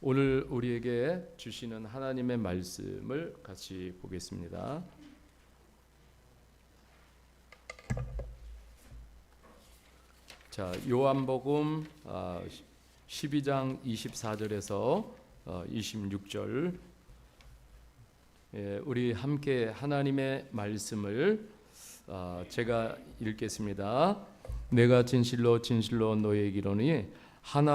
오늘 우리에게 주시는 하나님의 말씀을 같이 보겠습니다. 자, 요한복음 12장 24절에서 26절, 우리 함께 하나님의 말씀을 제가 읽겠습니다. 내가 진실로 진실로 너희에게 이르노니 한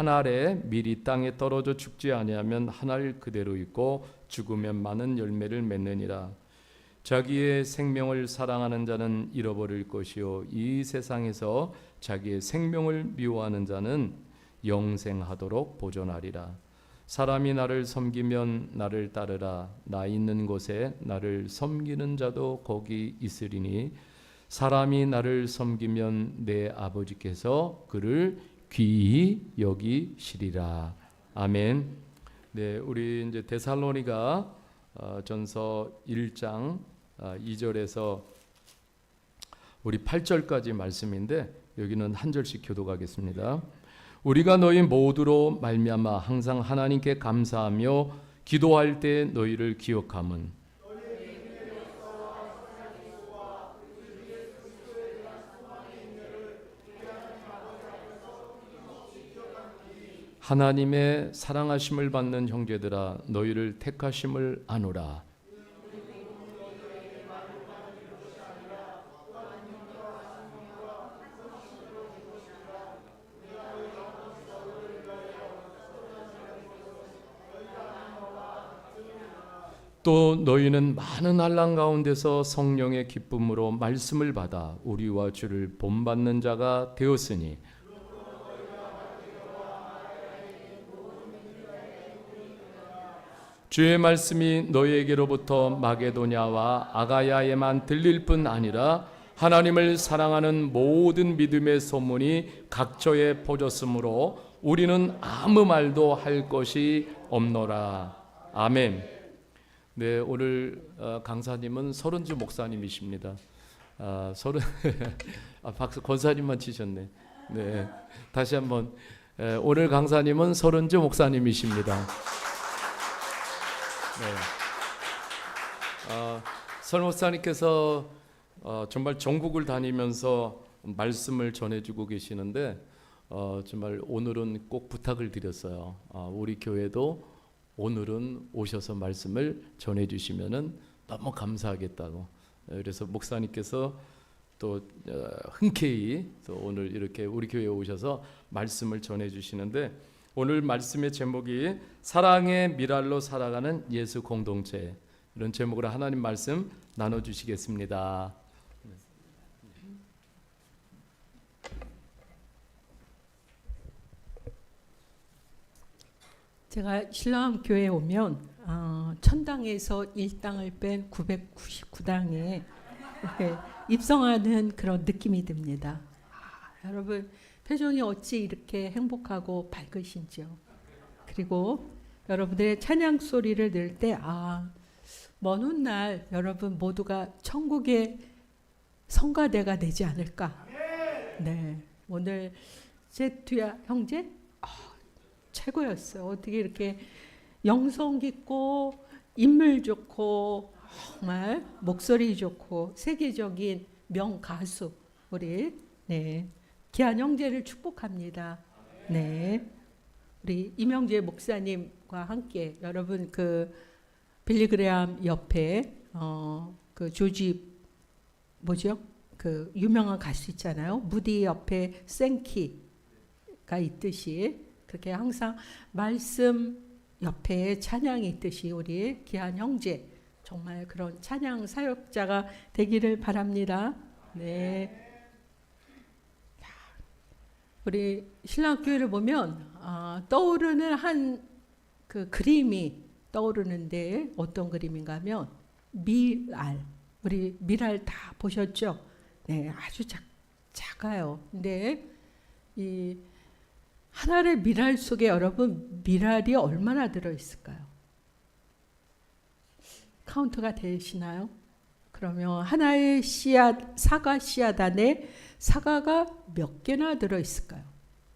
알의 밀이 땅에 떨어져 죽지 아니하면 한 알 그대로 있고 죽으면 많은 열매를 맺느니라. 자기의 생명을 사랑하는 자는 잃어버릴 것이요 이 세상에서 자기의 생명을 미워하는 자는 영생하도록 보존하리라. 사람이 나를 섬기면 나를 따르라. 나 있는 곳에 나를 섬기는 자도 거기 있으리니 사람이 나를 섬기면 내 아버지께서 그를 귀히 여기시리라. 아멘. 네, 우리 이제 데살로니가 전서 1장 2절에서 우리 8절까지 말씀인데 여기는 한 절씩 교독하겠습니다. 우리가 너희 모두로 말미암아 항상 하나님께 감사하며 기도할 때 너희를 기억함은 하나님의 사랑하심을 받는 형제들아 너희를 택하심을 아노라. 또 너희는 많은 환난 가운데서 성령의 기쁨으로 말씀을 받아 우리와 주를 본받는 자가 되었으니 주의 말씀이 너희에게로부터 마게도냐와 아가야에만 들릴 뿐 아니라 하나님을 사랑하는 모든 믿음의 소문이 각처에 퍼졌으므로 우리는 아무 말도 할 것이 없노라. 아멘. 네, 오늘 강사님은 서른주 목사님이십니다. 박수 권사님만 치셨네. 네, 다시 한번 오늘 강사님은 서른주 목사님이십니다. 네. 설 목사님께서 정말 전국을 다니면서 말씀을 전해주고 계시는데 정말 오늘은 꼭 부탁을 드렸어요. 우리 교회도 오늘은 오셔서 말씀을 전해주시면은 너무 감사하겠다고. 그래서 목사님께서 또 흔쾌히 또 오늘 이렇게 우리 교회에 오셔서 말씀을 전해주시는데 오늘 말씀의 제목이 사랑의 미랄로 살아가는 예수 공동체, 이런 제목으로 하나님 말씀 나눠주시겠습니다. 제가 신랑 교회에 오면 천당에서 1당을 뺀 999당에 입성하는 그런 느낌이 듭니다. 여러분 표정이 어찌 이렇게 행복하고 밝으신지요. 그리고 여러분들의 찬양 소리를 늘 때 먼 훗날 여러분 모두가 천국의 성가대가 되지 않을까. 네, 오늘 제투야 형제 최고였어요. 어떻게 이렇게 영성 깊고 인물 좋고 정말 목소리 좋고 세계적인 명가수 우리 귀한 형제를 축복합니다. 네, 우리 임영재 목사님과 함께 여러분 그 빌리그레암 옆에 그 조지 뭐죠? 그 유명한 가수 있잖아요. 무디 옆에 생키가 있듯이 그렇게 항상 말씀 옆에 찬양이 있듯이 우리 귀한 형제 정말 그런 찬양 사역자가 되기를 바랍니다. 네. 우리 신랑교회를 보면 떠오르는 한 그 그림이 떠오르는데 어떤 그림인가 하면 밀알. 우리 밀알 다 보셨죠? 네, 아주 작아요. 근데 이 하나의 밀알 속에 여러분 밀알이 얼마나 들어있을까요? 카운트가 되시나요? 그러면 하나의 씨앗, 사과 씨앗 안에 사과가 몇 개나 들어있을까요?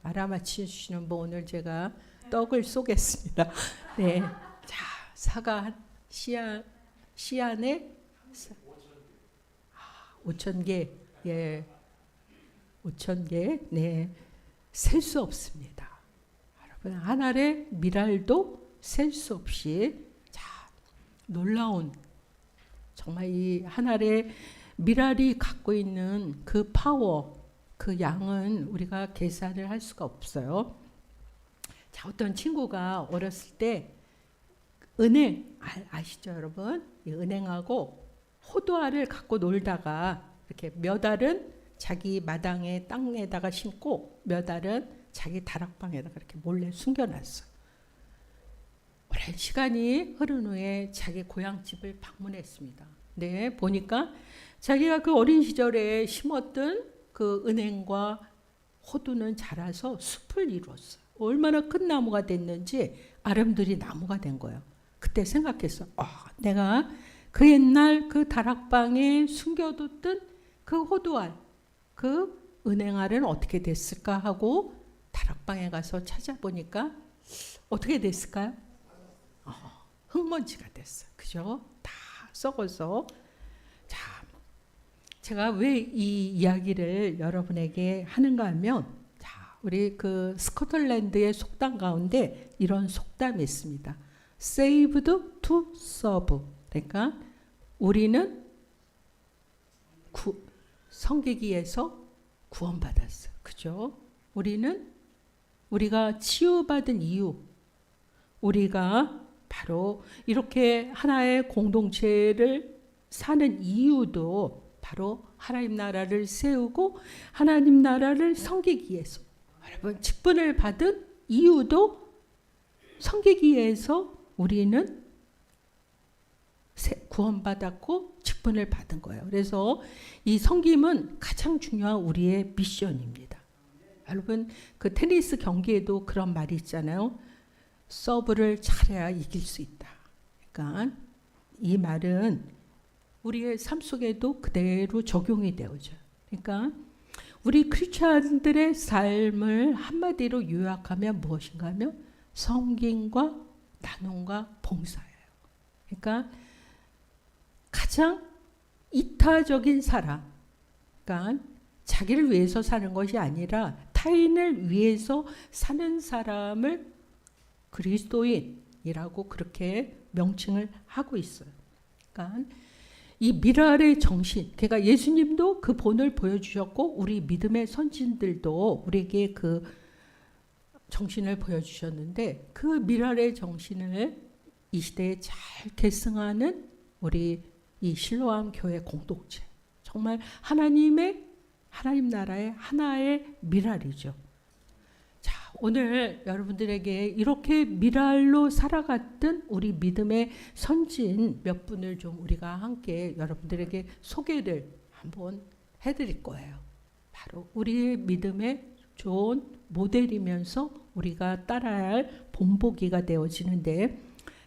알아맞히시는 분 오늘 제가 떡을 쏘겠습니다. 네, 자 사과 씨안에 5,000개, 예, 5,000개, 네, 셀 수 없습니다. 여러분 한 알의 밀알도 셀 수 없이 자 놀라운 정말 이 한 알의 밀알이 갖고 있는 그 파워, 그 양은 우리가 계산을 할 수가 없어요. 자 어떤 친구가 어렸을 때 은행 아시죠 여러분? 이 은행하고 호두알을 갖고 놀다가 이렇게 몇 알은 자기 마당에 땅에다가 심고 몇 알은 자기 다락방에다가 이렇게 몰래 숨겨놨어. 오랜 시간이 흐른 후에 자기 고향집을 방문했습니다. 네, 보니까 자기가 그 어린 시절에 심었던 그 은행과 호두는 자라서 숲을 이루었어요. 얼마나 큰 나무가 됐는지 아름드리 나무가 된 거예요. 그때 생각했어. 내가 그 옛날 그 다락방에 숨겨뒀던 그 호두알, 그 은행알은 어떻게 됐을까 하고 다락방에 가서 찾아보니까 어떻게 됐을까요? 흙먼지가 됐어. 그죠? 다 썩어서. 자, 제가 왜 이 이야기를 여러분에게 하는가 하면, 자, 우리 그 스코틀랜드의 속담 가운데 이런 속담이 있습니다. Saved to serve. 그러니까 우리는 섬기기 위해서 구원받았어. 그죠? 우리가 치유받은 이유, 우리가 바로 이렇게 하나의 공동체를 사는 이유도 바로 하나님 나라를 세우고 하나님 나라를 섬기기 위해서. 여러분 직분을 받은 이유도 섬기기 위해서 우리는 구원받았고 직분을 받은 거예요. 그래서 이 섬김은 가장 중요한 우리의 미션입니다. 여러분 그 테니스 경기에도 그런 말이 있잖아요. 서브를 잘해야 이길 수 있다. 그러니까 이 말은 우리의 삶 속에도 그대로 적용이 되어져요. 그러니까 우리 크리스찬들의 삶을 한마디로 요약하면 무엇인가 하면 섬김과 나눔과 봉사예요. 그러니까 가장 이타적인 사람, 그러니까 자기를 위해서 사는 것이 아니라 타인을 위해서 사는 사람을 그리스도인이라고 그렇게 명칭을 하고 있어요. 그러니까 이 미랄의 정신, 그러니까 예수님도 그 본을 보여주셨고 우리 믿음의 선진들도 우리에게 그 정신을 보여주셨는데 그 미랄의 정신을 이 시대에 잘 계승하는 우리 이 실로암 교회 공동체, 정말 하나님 나라의 하나의 미랄이죠. 자, 오늘 여러분들에게 이렇게 미랄로 살아갔던 우리 믿음의 선진 몇 분을 좀 우리가 함께 여러분들에게 소개를 한번 해드릴 거예요. 바로 우리의 믿음의 좋은 모델이면서 우리가 따라야 할 본보기가 되어지는데,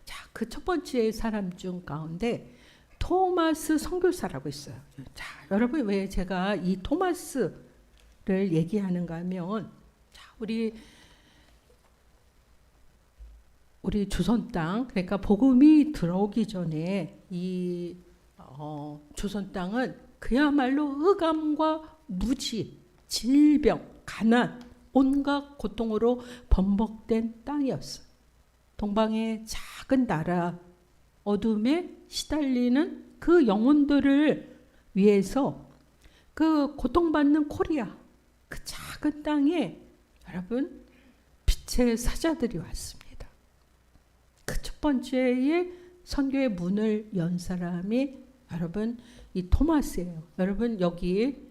자, 그 첫 번째 사람 중 가운데 토마스 선교사라고 있어요. 자, 여러분 왜 제가 이 토마스를 얘기하는가 하면, 자, 우리 조선 땅, 그러니까 복음이 들어오기 전에 이 조선 땅은 그야말로 흑암과 무지, 질병, 가난, 온갖 고통으로 번복된 땅이었어요. 동방의 작은 나라, 어둠에 시달리는 그 영혼들을 위해서 그 고통받는 코리아, 그 작은 땅에 여러분 빛의 사자들이 왔습니다. 그 첫 번째의 선교의 문을 연 사람이 여러분 이 토마스예요. 여러분 여기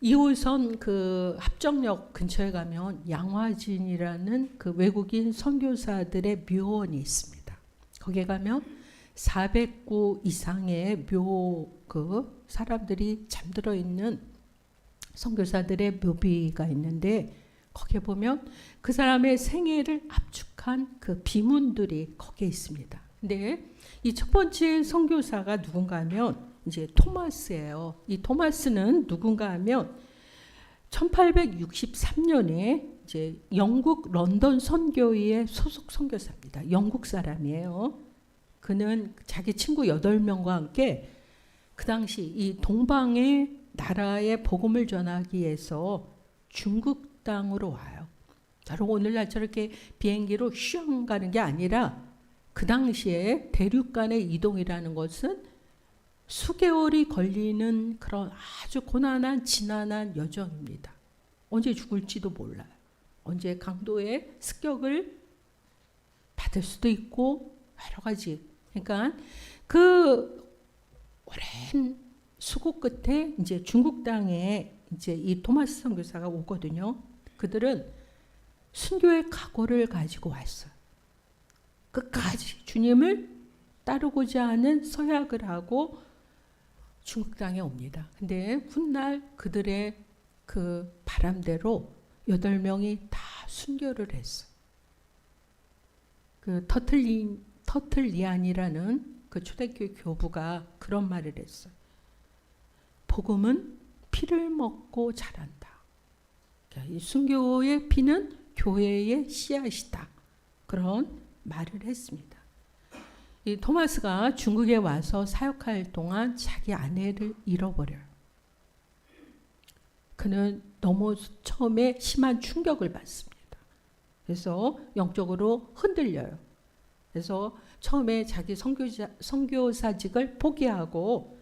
2호선 그 합정역 근처에 가면 양화진이라는 그 외국인 선교사들의 묘원이 있습니다. 거기에 가면 400구 이상의 그 사람들이 잠들어 있는 선교사들의 묘비가 있는데, 거기에 보면 그 사람의 생애를 압축한 그 비문들이 거기에 있습니다. 근데 이 첫 번째 선교사가 누군가 하면 이제 토마스예요. 이 토마스는 누군가 하면 1863년에 이제 영국 런던 선교회의 소속 선교사입니다. 영국 사람이에요. 그는 자기 친구 8명과 함께 그 당시 이 동방의 나라에 복음을 전하기 위해서 중국 땅으로 와요. 바로 오늘날 저렇게 비행기로 슝 가는 게 아니라 그 당시에 대륙 간의 이동이라는 것은 수개월이 걸리는 그런 아주 고난한 지난한 여정입니다. 언제 죽을지도 몰라요. 언제 강도의 습격을 받을 수도 있고 여러 가지. 그러니까 그 오랜 수고 끝에 이제 중국 땅에 이제 이 토마스 선교사가 오거든요. 그들은 순교의 각오를 가지고 왔어요. 끝까지 주님을 따르고자 하는 서약을 하고 중국 땅에 옵니다. 근데 훗날 그들의 그 바람대로 8명이 다 순교를 했어요. 그 터틀리안이라는 그 초대교회 교부가 그런 말을 했어요. 복음은 피를 먹고 자란다. 그러니까 이 순교의 피는 교회의 씨앗이다. 그런 말을 했습니다. 이 토마스가 중국에 와서 사역할 동안 자기 아내를 잃어버려요. 그는 너무 처음에 심한 충격을 받습니다. 그래서 영적으로 흔들려요. 그래서 처음에 자기 선교사직을 포기하고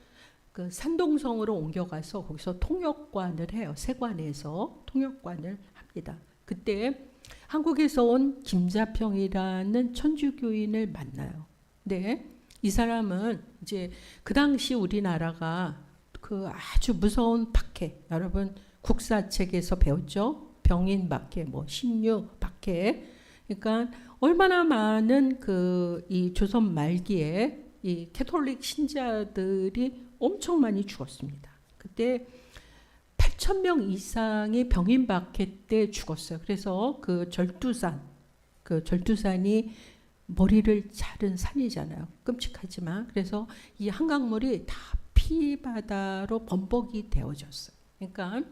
그 산동성으로 옮겨가서 거기서 통역관을 해요. 세관에서 통역관을 합니다. 그때 한국에서 온 김자평이라는 천주교인을 만나요. 네, 이 사람은 이제 그 당시 우리나라가 그 아주 무서운 박해, 여러분 국사책에서 배웠죠? 병인 박해, 뭐 신유 박해. 그러니까 얼마나 많은 그 이 조선 말기에 이 캐톨릭 신자들이 엄청 많이 죽었습니다. 그때 8,000명 이상이 병인 박해 때 죽었어요. 그래서 그 절두산이 머리를 자른 산이잖아요. 끔찍하지만. 그래서 이 한강물이 다 피바다로 범벅이 되어졌어요. 그러니까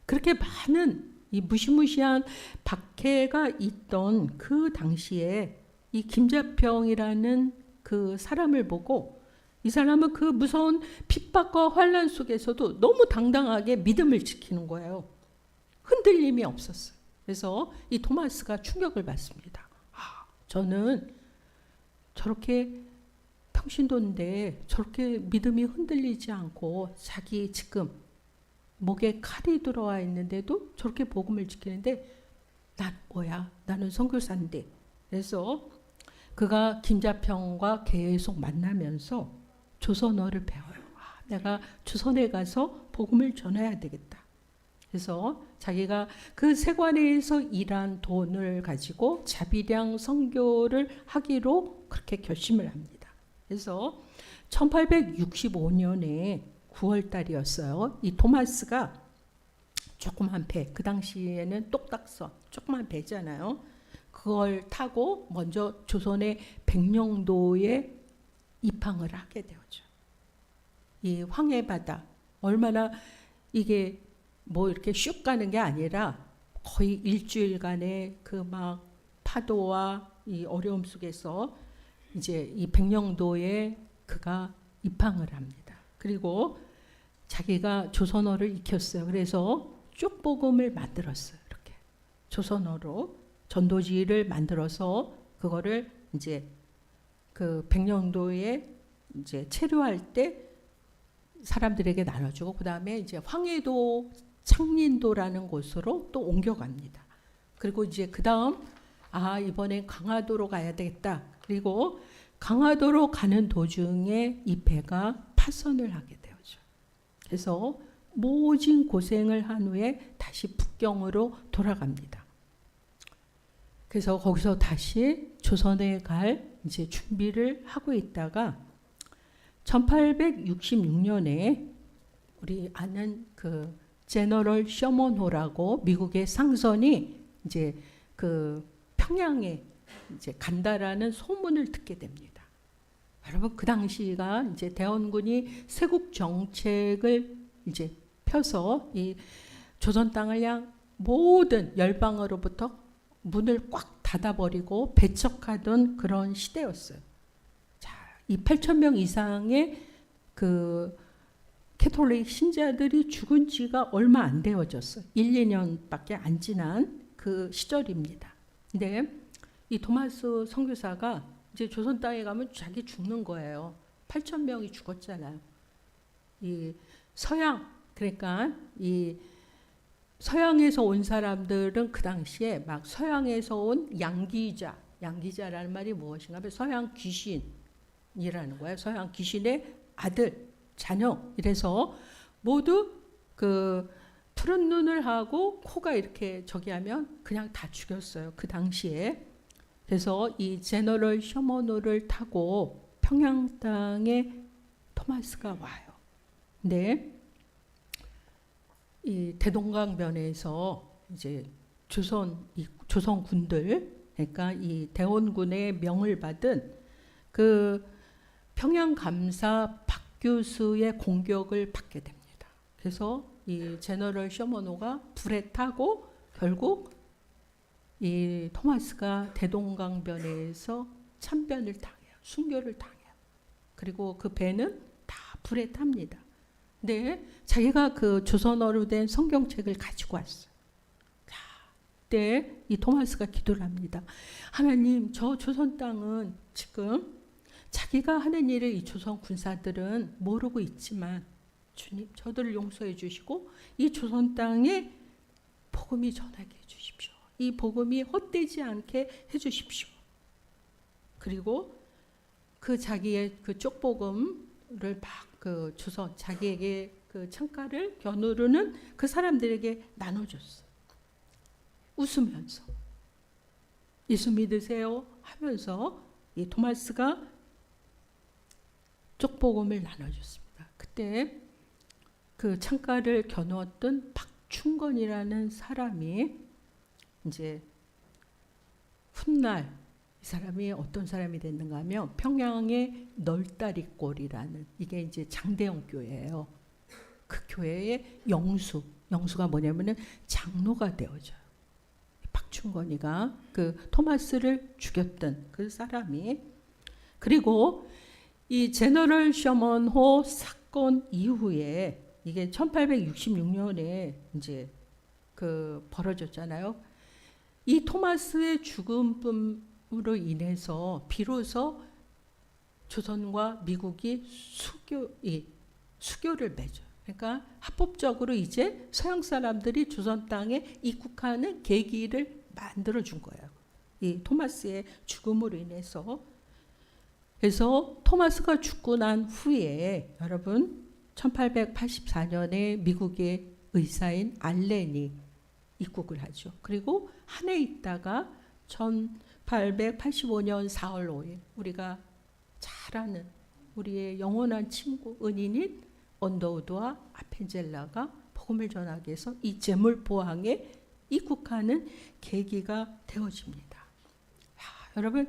그렇게 많은 이 무시무시한 박해가 있던 그 당시에 이 김자평이라는 그 사람을 보고 이 사람은 그 무서운 핍박과 환난 속에서도 너무 당당하게 믿음을 지키는 거예요. 흔들림이 없었어요. 그래서 이 토마스가 충격을 받습니다. 저는 저렇게 평신도인데 저렇게 믿음이 흔들리지 않고 자기 지금 목에 칼이 들어와 있는데도 저렇게 복음을 지키는데 난 뭐야? 나는 선교사인데. 그래서 그가 김자평과 계속 만나면서 조선어를 배워요. 내가 조선에 가서 복음을 전해야 되겠다. 그래서 자기가 그 세관에서 일한 돈을 가지고 자비량 선교를 하기로 그렇게 결심을 합니다. 그래서 1865년에 9월 달이었어요. 이 토마스가 조그만 배, 그 당시에는 똑딱서, 조그만 배잖아요. 그걸 타고 먼저 조선의 백령도에 입항을 하게 되었죠. 이 황해바다, 얼마나 이게 뭐 이렇게 슉 가는 게 아니라 거의 일주일간의 그 막 파도와 이 어려움 속에서 이제 이 백령도에 그가 입항을 합니다. 그리고 자기가 조선어를 익혔어요. 그래서 쪽복음을 만들었어요. 이렇게 조선어로 전도지를 만들어서 그거를 이제 그 백령도에 이제 체류할 때 사람들에게 나눠주고 그 다음에 이제 황해도 창린도라는 곳으로 또 옮겨갑니다. 그리고 이제 그 다음 이번에 강화도로 가야 되겠다. 그리고 강화도로 가는 도중에 이 배가 파선을 하게 되었죠. 그래서 모진 고생을 한 후에 다시 북경으로 돌아갑니다. 그래서 거기서 다시 조선에 갈 이제 준비를 하고 있다가 1866년에 우리 아는 그 제너럴 셔먼호라고 미국의 상선이 이제 그 평양에 이제 간다라는 소문을 듣게 됩니다. 여러분 그 당시가 이제 대원군이 세국 정책을 이제 펴서 이 조선 땅을 그냥 모든 열방으로부터 문을 꽉 닫아버리고 배척하던 그런 시대였어요. 자, 이 8,000명 이상의 그 캐톨릭 신자들이 죽은 지가 얼마 안 되어졌어요. 1, 2년밖에 안 지난 그 시절입니다. 근데 이 토마스 선교사가 이제 조선 땅에 가면 자기 죽는 거예요. 8,000명이 죽었잖아요. 이 서양, 그러니까 이 서양에서 온 사람들은 그 당시에 막 서양에서 온 양기자라는 말이 무엇인가 하면 서양 귀신이라는 거예요. 서양 귀신의 아들, 자녀. 이래서 모두 그 푸른 눈을 하고 코가 이렇게 저기 하면 그냥 다 죽였어요. 그 당시에. 그래서 이 제너럴 셔먼호를 타고 평양 땅에 토마스가 와요. 근데 이 대동강변에서 이제 조선 군들, 그러니까 이 대원군의 명을 받은 그 평양 감사 박 교수의 공격을 받게 됩니다. 그래서 이 제너럴 셔먼호가 불에 타고 결국 이 토마스가 대동강변에서 참변을 당해요. 순교를 당해요. 그리고 그 배는 다 불에 탑니다. 근데 자기가 그 조선어로 된 성경책을 가지고 왔어요. 자, 그때 이 토마스가 기도를 합니다. 하나님, 저 조선 땅은 지금 자기가 하는 일을 이 조선 군사들은 모르고 있지만 주님, 저들을 용서해 주시고 이 조선 땅에 복음이 전하게 해 주십시오. 이 복음이 헛되지 않게 해 주십시오. 그리고 그 자기의 그 쪽복음을 막 그 조선 자기에게 그 창가를 겨누르는 그 사람들에게 나눠줬어요. 웃으면서 예수 믿으세요 하면서 이 토마스가 쪽복음을 나눠줬습니다. 그때 그 창가를 겨누었던 박충건이라는 사람이 이제 훗날 이 사람이 어떤 사람이 됐는가 하면 평양의 널다리골이라는 이게 이제 장대영 교회예요. 그 교회의 영수가 뭐냐면은 장로가 되어져요. 박충건이가 그 토마스를 죽였던 그 사람이. 그리고 이 제너럴 셔먼호 사건 이후에 이게 1866년에 이제 그 벌어졌잖아요. 이 토마스의 죽음으로 인해서 비로소 조선과 미국이 수교를 맺어요. 그러니까 합법적으로 이제 서양 사람들이 조선 땅에 입국하는 계기를 만들어 준 거예요. 이 토마스의 죽음으로 인해서. 그래서 토마스가 죽고 난 후에 여러분 1884년에 미국의 의사인 알렌이 입국을 하죠. 그리고 한 해 있다가 1885년 4월 5일 우리가 잘 아는 우리의 영원한 친구 은인인 언더우드와 아펜젤라가 복음을 전하기 위해서 이 제물포항에 입국하는 계기가 되어집니다. 여러분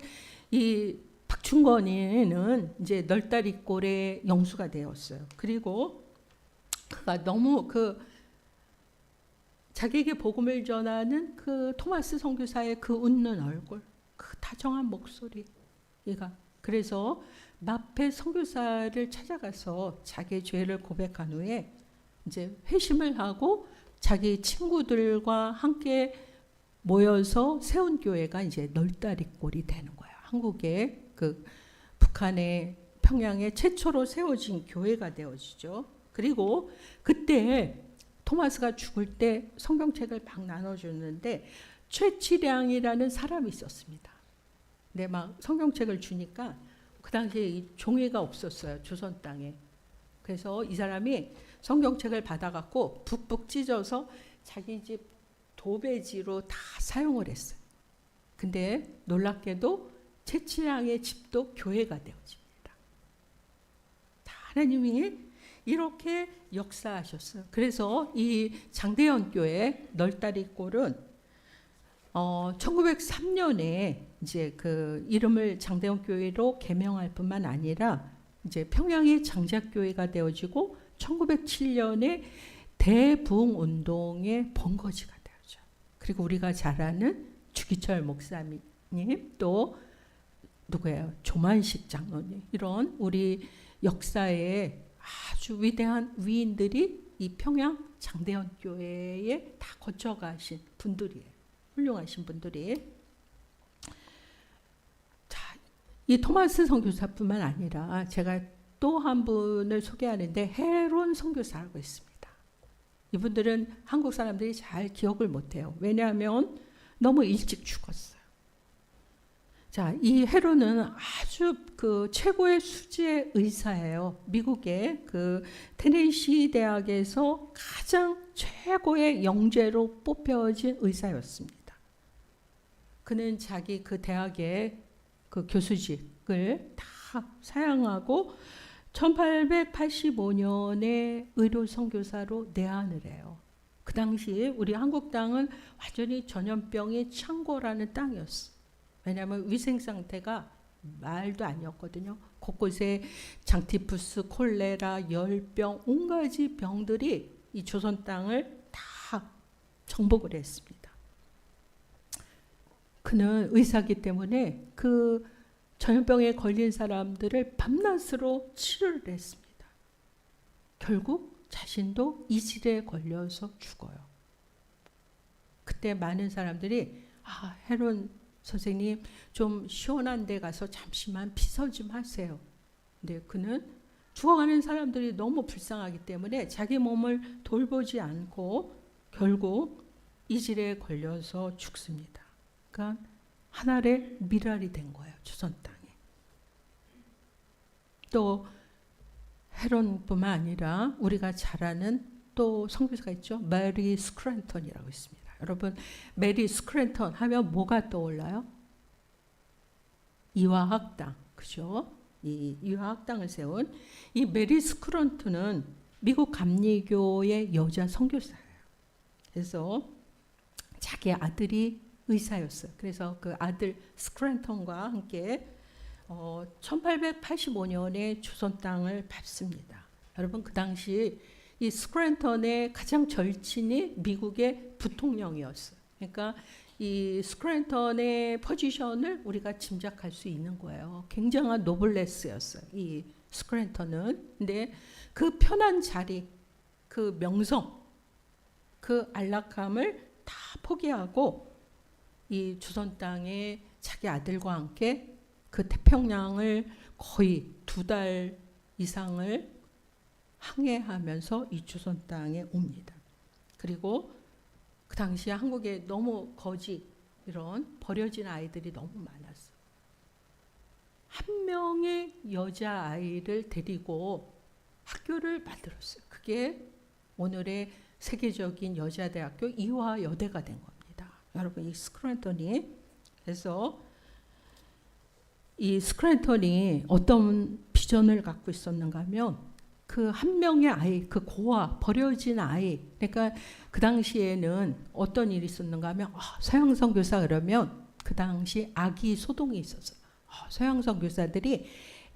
이 박충건이는 이제 널다리골의 영수가 되었어요. 그리고 그가 너무 자기에게 복음을 전하는 그 토마스 선교사의 그 웃는 얼굴, 그 다정한 목소리, 그래서 마페 선교사를 찾아가서 자기의 죄를 고백한 후에 이제 회심을 하고 자기 친구들과 함께 모여서 세운 교회가 이제 널다리골이 되는 거예요. 한국의 그 북한의 평양에 최초로 세워진 교회가 되어지죠. 그리고 그때 토마스가 죽을 때 성경책을 막 나눠줬는데 최치량이라는 사람이 있었습니다. 근데 막 성경책을 주니까 그 당시에 이 종이가 없었어요. 조선 땅에. 그래서 이 사람이 성경책을 받아갖고 북북 찢어서 자기 집 도배지로 다 사용을 했어요. 근데 놀랍게도 최치량의 집도 교회가 되어집니다. 하나님이 이렇게 역사하셨어요. 그래서 이 장대현 교회 널다리골은 1903년에 이제 그 이름을 장대현 교회로 개명할 뿐만 아니라 이제 평양의 장작교회가 되어지고 1907년에 대부흥 운동의 본거지가 되어져요. 그리고 우리가 잘 아는 주기철 목사님, 또 누구예요? 조만식 장로님, 이런 우리 역사에 아주 위대한 위인들이 이 평양 장대현 교회에 다 거쳐가신 분들이에요. 훌륭하신 분들이. 자, 이 토마스 선교사뿐만 아니라 제가 또 한 분을 소개하는데 헤론 선교사라고 있습니다. 이분들은 한국 사람들이 잘 기억을 못해요. 왜냐하면 너무 일찍 죽었어요. 자, 이 헤론은 아주 그 최고의 수지의 의사예요. 미국의 그 테네시 대학에서 가장 최고의 영재로 뽑혀진 의사였습니다. 그는 자기 그 대학의 그 교수직을 다 사양하고 1885년에 의료 선교사로 내한을 해요. 그 당시 우리 한국 땅은 완전히 전염병의 창고라는 땅이었어. 왜냐하면 위생 상태가 말도 아니었거든요. 곳곳에 장티푸스, 콜레라, 열병, 온 가지 병들이 이 조선 땅을 다 정복을 했습니다. 그는 의사이기 때문에 그 전염병에 걸린 사람들을 밤낮으로 치료를 했습니다. 결국 자신도 이질에 걸려서 죽어요. 그때 많은 사람들이 헤론 선생님 좀 시원한 데 가서 잠시만 피서 좀 하세요. 근데 그는 죽어가는 사람들이 너무 불쌍하기 때문에 자기 몸을 돌보지 않고 결국 이질에 걸려서 죽습니다. 그러니까 하늘의 미랄이 된 거예요. 조선 땅에. 또 헤론뿐만 아니라 우리가 잘 아는 또 선교사가 있죠. 메리 스크랜턴이라고 있습니다. 여러분, 메리 스크랜턴 하면 뭐가 떠올라요? 이화학당, 그죠? 이 이화학당을 세운 이 메리 스크랜턴은 미국 감리교의 여자 선교사예요. 그래서 자기 아들이 의사였어요. 그래서 그 아들 스크랜턴과 함께 1885년에 조선 땅을 밟습니다. 여러분, 그 당시 이 스크랜턴의 가장 절친이 미국의 부통령이었어요. 그러니까 이 스크랜턴의 포지션을 우리가 짐작할 수 있는 거예요. 굉장한 노블레스였어요. 이 스크랜턴은. 근데 그 편한 자리, 그 명성, 그 안락함을 다 포기하고 이 조선 땅에 자기 아들과 함께 그 태평양을 거의 2달 이상을 항해하면서 이 조선 땅에 옵니다. 그리고 그 당시에 한국에 너무 거지, 이런 버려진 아이들이 너무 많았어요. 한 명의 여자아이를 데리고 학교를 만들었어요. 그게 오늘의 세계적인 여자대학교 이화여대가 된 겁니다. 여러분, 이 스크랜턴이, 그래서 이 스크랜턴이 어떤 비전을 갖고 있었는가 하면 그 한 명의 아이, 그 고아, 버려진 아이, 그러니까 그 당시에는 어떤 일이 있었는가 하면 서양 선교사 그러면 그 당시 아기 소동이 있었어요. 서양 선교사들이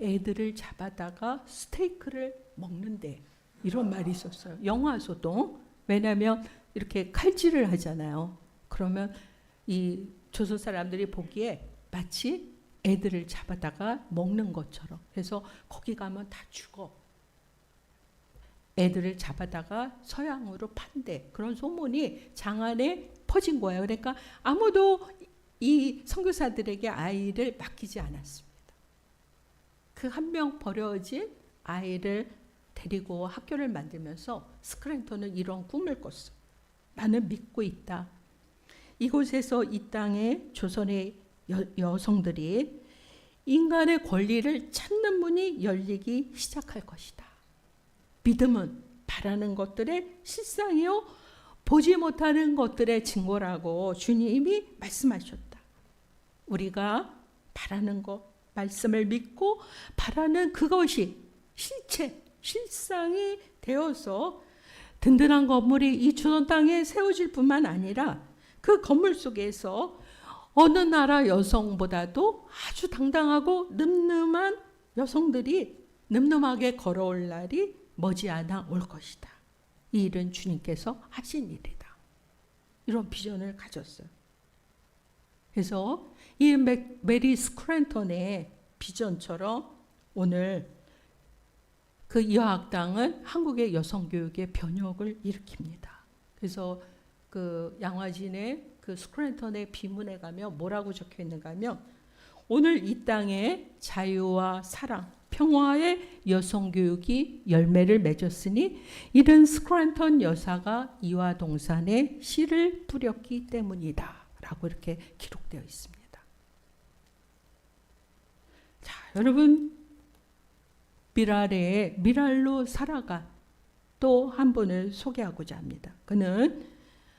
애들을 잡아다가 스테이크를 먹는데, 이런 말이 있었어요. 영화 소동. 왜냐하면 이렇게 칼질을 하잖아요. 그러면 이 조선 사람들이 보기에 마치 애들을 잡아다가 먹는 것처럼. 그래서 거기 가면 다 죽어. 애들을 잡아다가 서양으로 판대. 그런 소문이 장안에 퍼진 거예요. 그러니까 아무도 이 선교사들에게 아이를 맡기지 않았습니다. 그 한 명 버려진 아이를 데리고 학교를 만들면서 스크랜턴은 이런 꿈을 꿨어요. 나는 믿고 있다. 이곳에서 이 땅의 조선의 여성들이 인간의 권리를 찾는 문이 열리기 시작할 것이다. 믿음은 바라는 것들의 실상이요 보지 못하는 것들의 증거라고 주님이 말씀하셨다. 우리가 바라는 것, 말씀을 믿고 바라는 그것이 실체, 실상이 되어서 든든한 건물이 이 조선 땅에 세워질 뿐만 아니라 그 건물 속에서 어느 나라 여성보다도 아주 당당하고 늠름한 여성들이 늠름하게 걸어올 날이 머지않아 올 것이다. 이 일은 주님께서 하신 일이다. 이런 비전을 가졌어요. 그래서 이 메리 스크랜턴의 비전처럼 오늘 그 여학당은 한국의 여성교육의 변혁을 일으킵니다. 그래서 그 양화진의 그 스크랜턴의 비문에 가면 뭐라고 적혀 있는가 하면 오늘 이 땅에 자유와 사랑, 평화의 여성교육이 열매를 맺었으니 이른 스크랜턴 여사가 이화동산에 씨를 뿌렸기 때문이다 라고 이렇게 기록되어 있습니다. 자, 여러분 미랄로 살아간 또 한 분을 소개하고자 합니다. 그는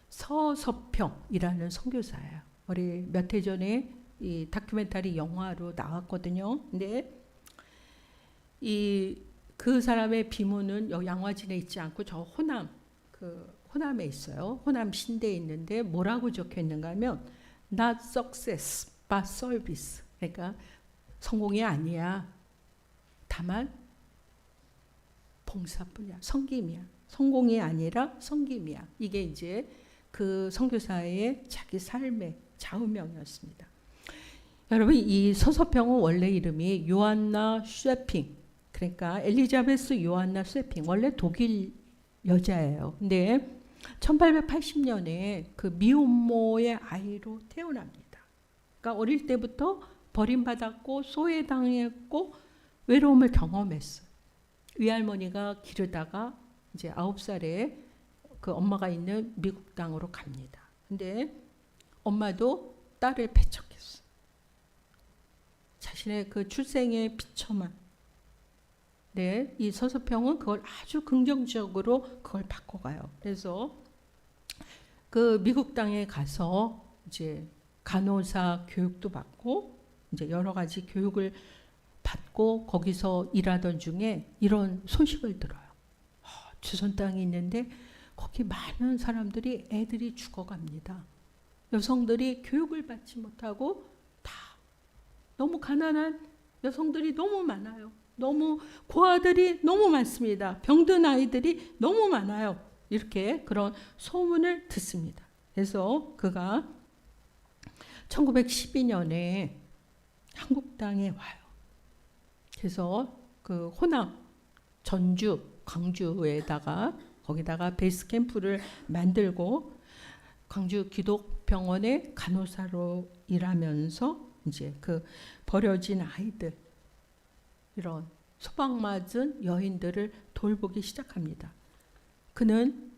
서서평이라는 선교사예요. 우리 몇 해 전에 이 다큐멘터리 영화로 나왔거든요. 근데 그 사람의 비문은 여기 양화진에 있지 않고 저 호남에 있어요. 호남 신대에 있는데 뭐라고 적혀 있는가 하면 not success but service. 그러니까 성공이 아니야. 다만 봉사뿐이야. 섬김이야. 성공이 아니라 섬김이야. 이게 이제 그 선교사의 자기 삶의 좌우명이었습니다. 여러분 이 서서평은 원래 이름이 요한나 쉐핑, 그러니까 엘리자베스 요한나 쉐핑, 원래 독일 여자예요. 근데 1880년에 그 미혼모의 아이로 태어납니다. 그러니까 어릴 때부터 버림받았고 소외당했고 외로움을 경험했어요. 외할머니가 기르다가 이제 9살에 그 엄마가 있는 미국 땅으로 갑니다. 근데 엄마도 딸을 배척했어요. 자신의 그 출생의 비참한. 네, 이 서서평은 그걸 아주 긍정적으로 그걸 바꿔가요. 그래서 그 미국 땅에 가서 이제 간호사 교육도 받고 이제 여러 가지 교육을 받고 거기서 일하던 중에 이런 소식을 들어요. 주선 땅이 있는데 거기 많은 사람들이 애들이 죽어갑니다. 여성들이 교육을 받지 못하고 다 너무 가난한 여성들이 너무 많아요. 너무 고아들이 너무 많습니다. 병든 아이들이 너무 많아요. 이렇게 그런 소문을 듣습니다. 그래서 그가 1912년에 한국 땅에 와요. 그래서 그 호남, 전주, 광주에다가 거기다가 베이스 캠프를 만들고 광주 기독병원의 간호사로 일하면서 이제 그 버려진 아이들, 이런 소방 맞은 여인들을 돌보기 시작합니다. 그는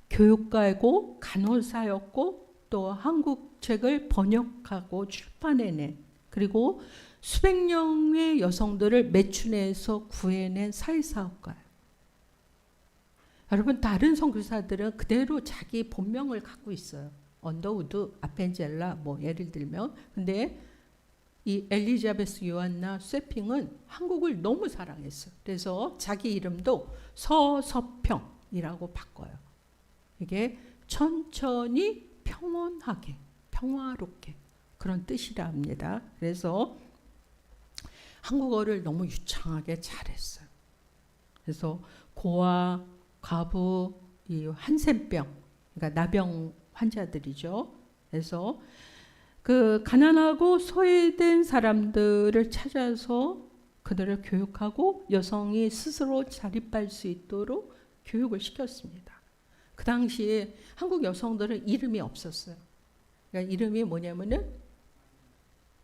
교육가이고 간호사였고 또 한국 책을 번역하고 출판해낸, 그리고 수백 명의 여성들을 매춘해서 구해낸 사회사업가예요. 여러분 다른 선교사들은 그대로 자기 본명을 갖고 있어요. 언더우드, 아펜젤라 뭐 예를 들면. 근데 이 엘리자베스 요한나 쇠핑은 한국을 너무 사랑했어요. 그래서 자기 이름도 서서평이라고 바꿔요. 이게 천천히 평온하게, 평화롭게 그런 뜻이라 합니다. 그래서 한국어를 너무 유창하게 잘했어요. 그래서 고아, 과부, 이 한센병, 그러니까 나병 환자들이죠. 그래서 그 가난하고 소외된 사람들을 찾아서 그들을 교육하고 여성이 스스로 자립할 수 있도록 교육을 시켰습니다. 그 당시에 한국 여성들은 이름이 없었어요. 그러니까 이름이 뭐냐면은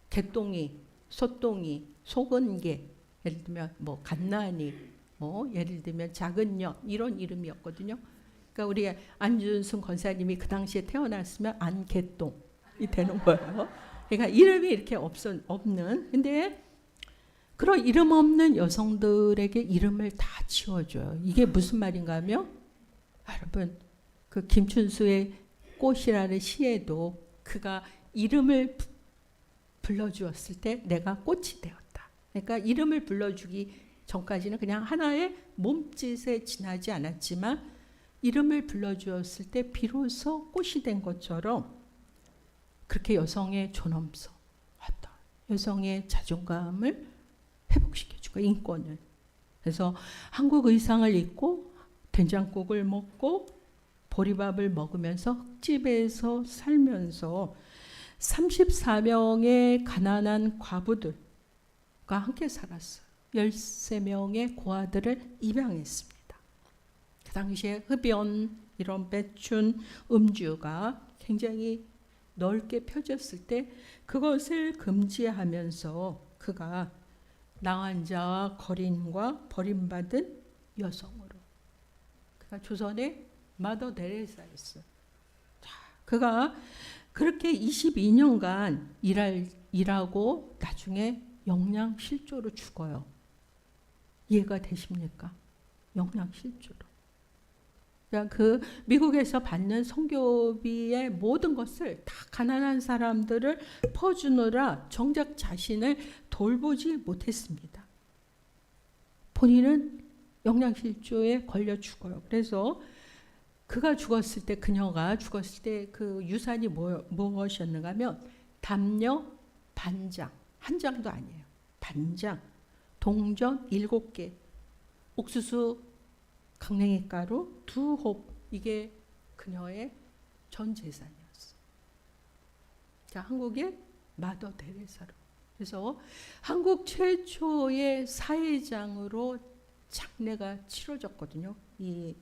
개똥이, 소똥이, 소근개, 예를 들면 뭐 갓난이, 뭐 예를 들면 작은 년 이런 이름이었거든요. 그러니까 우리 안준승 권사님이 그 당시에 태어났으면 안개똥이 되는 거예요. 그러니까 이름이 이렇게 없는. 근데 그런 이름 없는 여성들에게 이름을 다 지어줘요. 이게 무슨 말인가 하면 여러분 그 김춘수의 꽃이라는 시에도 그가 이름을 불러주었을 때 내가 꽃이 되었다. 그러니까 이름을 불러주기 전까지는 그냥 하나의 몸짓에 지나지 않았지만 이름을 불러주었을 때 비로소 꽃이 된 것처럼 그렇게 여성의 존엄성, 어떤 여성의 자존감을 회복시켜주고 인권을. 그래서 한국 의상을 입고 된장국을 먹고 보리밥을 먹으면서 흙집에서 살면서 34명의 가난한 과부들과 함께 살았어요. 13명의 고아들을 입양했습니다. 그 당시에 흡연, 이런 배춘, 음주가 굉장히 넓게 펴졌을 때 그것을 금지하면서 그가 나한 자와 거린과 버림받은 여성으로, 그가 조선의 마더 데레사였어요. 그가 그렇게 22년간 일하고 나중에 영양실조로 죽어요. 이해가 되십니까? 영양실조로. 그러니까 그 미국에서 받는 선교비의 모든 것을 다 가난한 사람들을 퍼주느라 정작 자신을 돌보지 못했습니다. 본인은 영양실조에 걸려 죽어요. 그래서 그가 죽었을 때, 그녀가 죽었을 때 그 유산이 무엇이었는가 하면 담요 반장, 한 장도 아니에요. 반장, 동전 7개, 옥수수 강냉이 가루 2홉, 이게 그녀의 전 재산이었어요. 자, 한국의 마더 데레사로. 그래서 한국 최초의 사회장으로 장례가 치러졌거든요. 이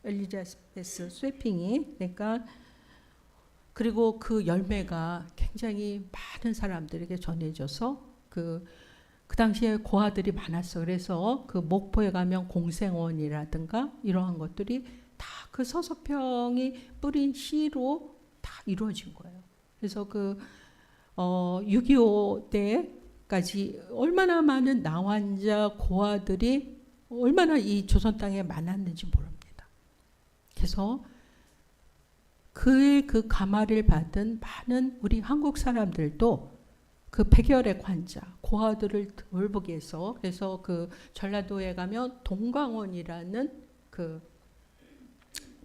엘리자베스 스웨핑이. 그러니까 그리고 그 열매가 굉장히 많은 사람들에게 전해져서 그 당시에 고아들이 많았어. 그래서 그 목포에 가면 공생원이라든가 이러한 것들이 다 그 서서평이 뿌린 씨로 다 이루어진 거예요. 그래서 6.25 때까지 얼마나 많은 나환자 고아들이 얼마나 이 조선 땅에 많았는지 모릅니다. 그래서 그의 그 가마를 받은 많은 우리 한국 사람들도 그 백열의 관자, 고아들을 돌보기 위해서, 그래서 그 전라도에 가면 동광원이라는 그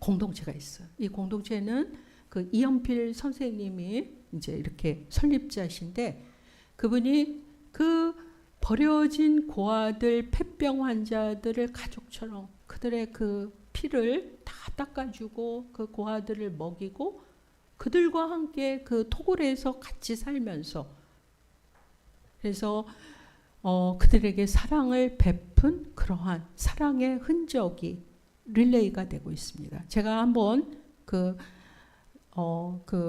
공동체가 있어요. 이 공동체는 그 이연필 선생님이 이제 이렇게 설립자신데, 그분이 그 버려진 고아들, 폐병 환자들을 가족처럼 그들의 그 피를 다 닦아주고 그 고아들을 먹이고 그들과 함께 그 토굴에서 같이 살면서, 그래서 그들에게 사랑을 베푼 그러한 사랑의 흔적이 릴레이가 되고 있습니다. 제가 한번 그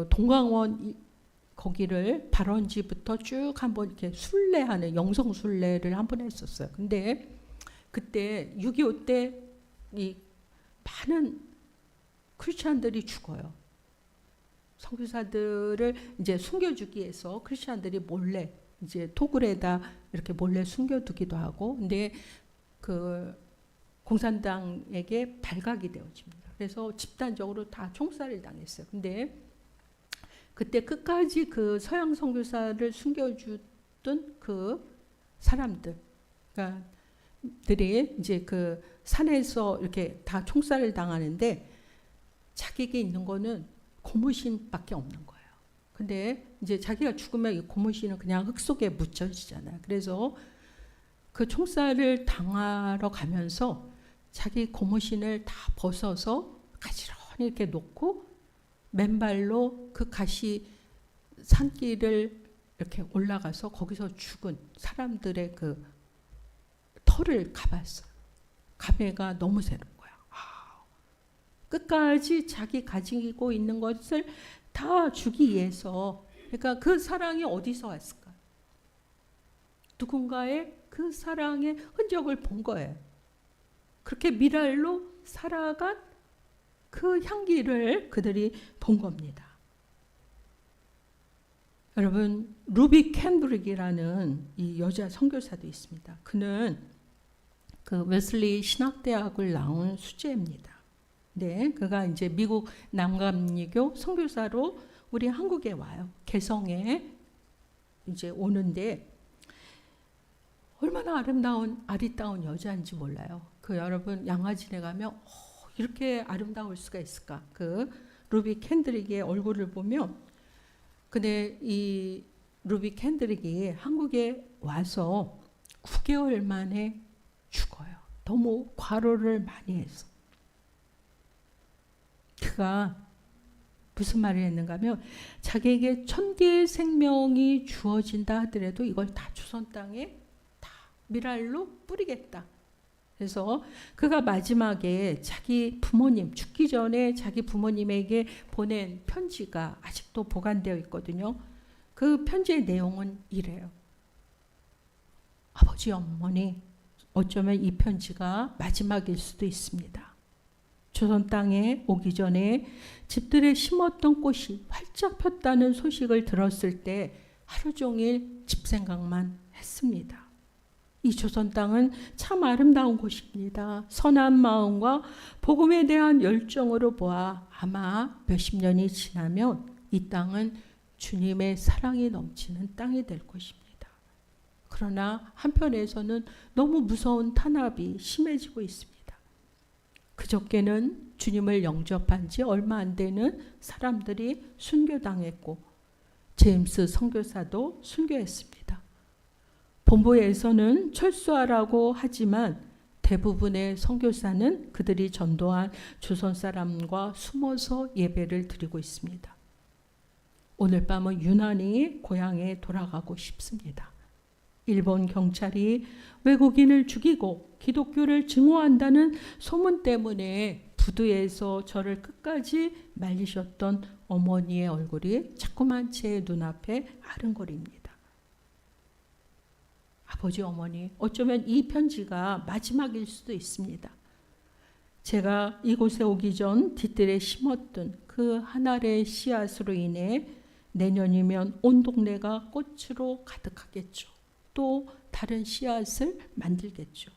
동광원 거기를 발원지부터 쭉 한번 이렇게 순례하는 영성 순례를 한번 했었어요. 근데 그때 6.25 때 이 많은 크리스찬들이 죽어요. 선교사들을 이제 숨겨주기 위해서 크리스찬들이 몰래 이제 토굴에다 이렇게 몰래 숨겨두기도 하고, 근데 그 공산당에게 발각이 되어집니다. 그래서 집단적으로 다 총살을 당했어요. 근데 그때 끝까지 그 서양 선교사를 숨겨주던 그 사람들, 그러니까 들이 이제 그 산에서 이렇게 다 총살을 당하는데 자기에게 있는 거는 고무신밖에 없는 거예요. 근데 이제 자기가 죽으면 이 고무신은 그냥 흙 속에 묻혀지잖아요. 그래서 그 총살을 당하러 가면서 자기 고무신을 다 벗어서 가지런히 이렇게 놓고 맨발로 그 가시 산길을 이렇게 올라가서 거기서 죽은 사람들의 그 털을 가봤어요. 감회가 너무 새로운 거야. 끝까지 자기 가지고 있는 것을 다 주기 위해서, 그러니까 그 사랑이 어디서 왔을까? 누군가의 그 사랑의 흔적을 본 거예요. 그렇게 미랄로 살아간 그 향기를 그들이 본 겁니다. 여러분, 루비 캔브릭이라는 이 여자 선교사도 있습니다. 그는 그 웨슬리 신학대학을 나온 수재입니다. 네, 그가 이제 미국 남감리교 선교사로 우리 한국에 와요. 개성에 이제 오는데 얼마나 아리따운 여자인지 몰라요. 그 여러분 양화진에 가면 이렇게 아름다울 수가 있을까? 그 루비 캔드릭의 얼굴을 보면, 근데 이 루비 캔드릭이 한국에 와서 9개월 만에 죽어요. 너무 과로를 많이 해서. 그가 무슨 말을 했는가 하면 자기에게 1000개의 생명이 주어진다 하더라도 이걸 다 조선 땅에 다 미랄로 뿌리겠다. 그래서 그가 마지막에 자기 부모님, 죽기 전에 자기 부모님에게 보낸 편지가 아직도 보관되어 있거든요. 그 편지의 내용은 이래요. 아버지, 어머니, 어쩌면 이 편지가 마지막일 수도 있습니다. 조선 땅에 오기 전에 집들에 심었던 꽃이 활짝 폈다는 소식을 들었을 때 하루 종일 집 생각만 했습니다. 이 조선 땅은 참 아름다운 곳입니다. 선한 마음과 복음에 대한 열정으로 보아 아마 몇십 년이 지나면 이 땅은 주님의 사랑이 넘치는 땅이 될 것입니다. 그러나 한편에서는 너무 무서운 탄압이 심해지고 있습니다. 그저께는 주님을 영접한 지 얼마 안 되는 사람들이 순교당했고 제임스 선교사도 순교했습니다. 본부에서는 철수하라고 하지만 대부분의 선교사는 그들이 전도한 조선 사람과 숨어서 예배를 드리고 있습니다. 오늘 밤은 유난히 고향에 돌아가고 싶습니다. 일본 경찰이 외국인을 죽이고 기독교를 증오한다는 소문 때문에 부두에서 저를 끝까지 말리셨던 어머니의 얼굴이 자꾸만 제 눈앞에 아른거립니다. 아버지, 어머니, 어쩌면 이 편지가 마지막일 수도 있습니다. 제가 이곳에 오기 전 뒤뜰에 심었던 그 한 알의 씨앗으로 인해 내년이면 온 동네가 꽃으로 가득하겠죠. 또 다른 씨앗을 만들겠죠.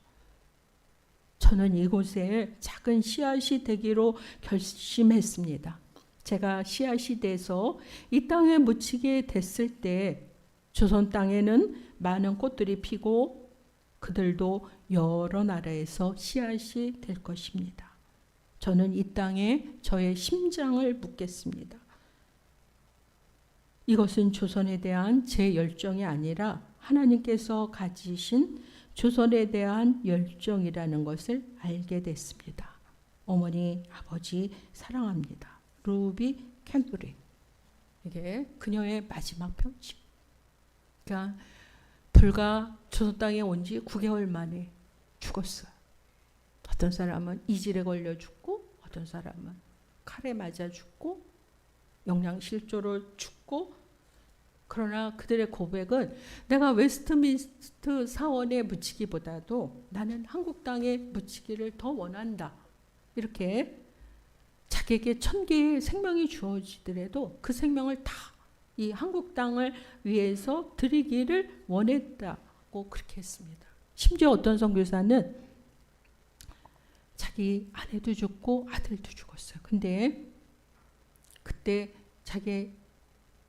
저는 이곳에 작은 씨앗이 되기로 결심했습니다. 제가 씨앗이 돼서 이 땅에 묻히게 됐을 때 조선 땅에는 많은 꽃들이 피고 그들도 여러 나라에서 씨앗이 될 것입니다. 저는 이 땅에 저의 심장을 묻겠습니다. 이것은 조선에 대한 제 열정이 아니라 하나님께서 가지신 조선에 대한 열정이라는 것을 알게 됐습니다. 어머니, 아버지 사랑합니다. 루비 캔토리. 이게 그녀의 마지막 편지. 그러니까 불과 조선 땅에 온 지 9개월 만에 죽었어요. 어떤 사람은 이질에 걸려 죽고 어떤 사람은 칼에 맞아 죽고 영양실조로 죽고 그러나 그들의 고백은 내가 웨스트민스터 사원에 묻히기보다도 나는 한국 땅에 묻히기를 더 원한다. 이렇게 자기에게 1000개의 생명이 주어지더라도 그 생명을 다 이 한국 땅을 위해서 드리기를 원했다고 그렇게 했습니다. 심지어 어떤 선교사는 자기 아내도 죽고 아들도 죽었어요. 근데 그때 자기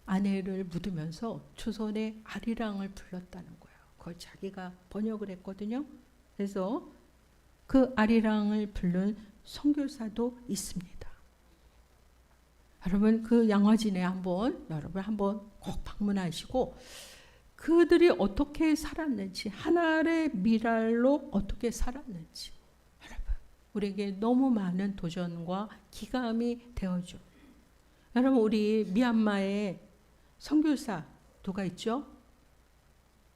아내를 묻으면서 조선의 아리랑을 불렀다는 거예요. 그걸 자기가 번역을 했거든요. 그래서 그 아리랑을 부른 선교사도 있습니다. 여러분 그 양화진에 여러분 한번 꼭 방문하시고 그들이 어떻게 살았는지 하나의 미랄로 어떻게 살았는지 여러분 우리에게 너무 많은 도전과 기감이 되어줘. 여러분 우리 미얀마에 선교사 누가 있죠?